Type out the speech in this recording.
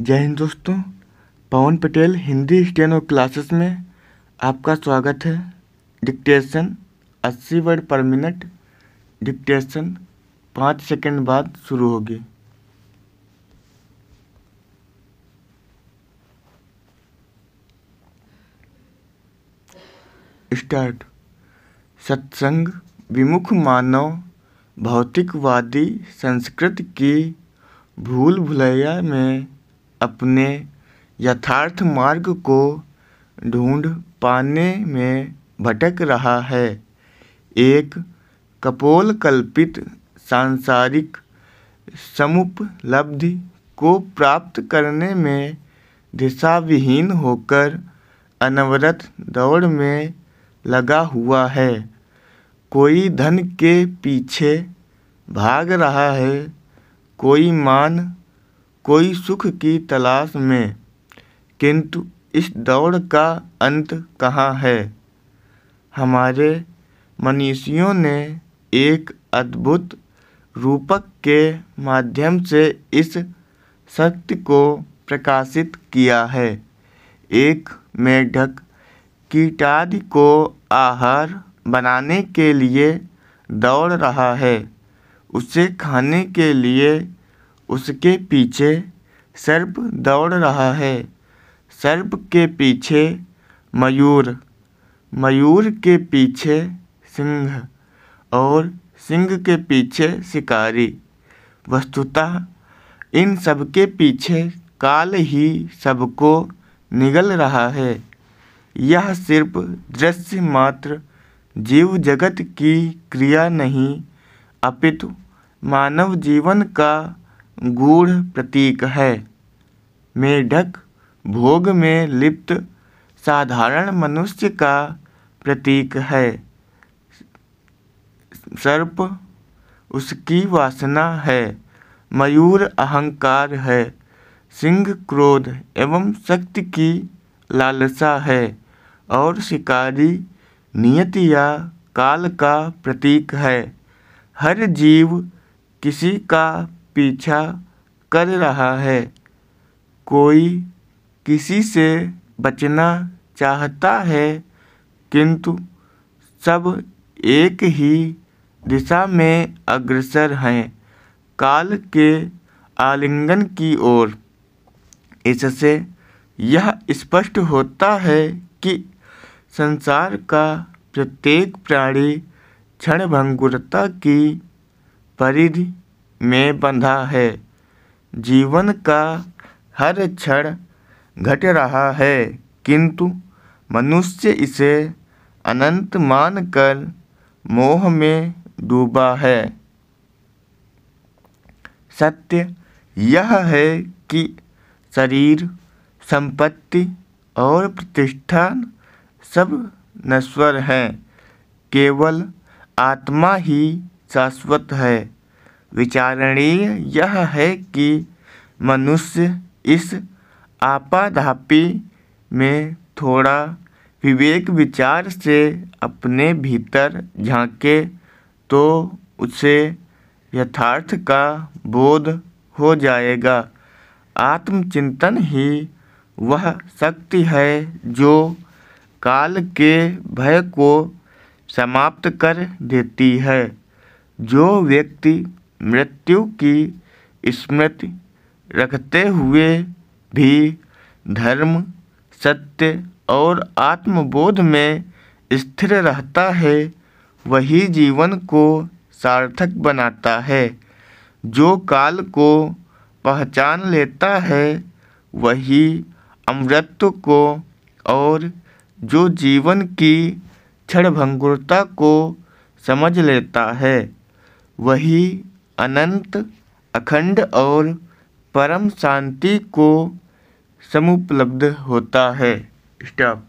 जय हिंद दोस्तों। पवन Patel Hindi steno classes में आपका स्वागत है। डिक्टेशन 80 वर्ड पर मिनट। डिक्टेशन 5 सेकंड बाद शुरू होगी। स्टार्ट। सत्संग विमुख मानव भौतिकवादी संस्कृति की भूल भुलैया में अपने यथार्थ मार्ग को ढूंढ पाने में भटक रहा है। एक कपोल कल्पित सांसारिक समुपलब्धि को प्राप्त करने में दिशाविहीन होकर अनवरत दौड़ में लगा हुआ है। कोई धन के पीछे भाग रहा है, कोई मान, कोई सुख की तलाश में, किंतु इस दौड़ का अंत कहाँ है? हमारे मनीषियों ने एक अद्भुत रूपक के माध्यम से इस सत्य को प्रकाशित किया है। एक मेढक कीटादि को आहार बनाने के लिए दौड़ रहा है। उसे खाने के लिए उसके पीछे सर्प दौड़ रहा है। सर्प के पीछे मयूर, मयूर के पीछे सिंह और सिंह के पीछे शिकारी। वस्तुतः इन सबके पीछे काल ही सबको निगल रहा है। यह सिर्फ दृश्य मात्र जीव जगत की क्रिया नहीं, अपितु मानव जीवन का गूढ़ प्रतीक है। मेढक भोग में लिप्त साधारण मनुष्य का प्रतीक है। सर्प उसकी वासना है। मयूर अहंकार है। सिंह क्रोध एवं शक्ति की लालसा है और शिकारी नियति या काल का प्रतीक है। हर जीव किसी का पीछा कर रहा है। कोई किसी से बचना चाहता है, किंतु सब एक ही दिशा में अग्रसर हैं, काल के आलिंगन की ओर। इससे यह स्पष्ट होता है कि संसार का प्रत्येक प्राणी क्षणभंगुरता की परिधि में बंधा है। जीवन का हर क्षण घट रहा है, किंतु मनुष्य इसे अनंत मानकर मोह में डूबा है। सत्य यह है कि शरीर, संपत्ति और प्रतिष्ठान सब नश्वर हैं, केवल आत्मा ही शाश्वत है। विचारणीय यह है कि मनुष्य इस आपाधापी में थोड़ा विवेक विचार से अपने भीतर झांके तो उसे यथार्थ का बोध हो जाएगा। आत्मचिंतन ही वह शक्ति है जो काल के भय को समाप्त कर देती है। जो व्यक्ति मृत्यु की स्मृति रखते हुए भी धर्म, सत्य और आत्मबोध में स्थिर रहता है, वही जीवन को सार्थक बनाता है। जो काल को पहचान लेता है, वही अमृतत्व को और जो जीवन की क्षणभंगुरता को समझ लेता है, वही अनंत, अखंड और परम शांति को समुपलब्ध होता है। स्टॉप।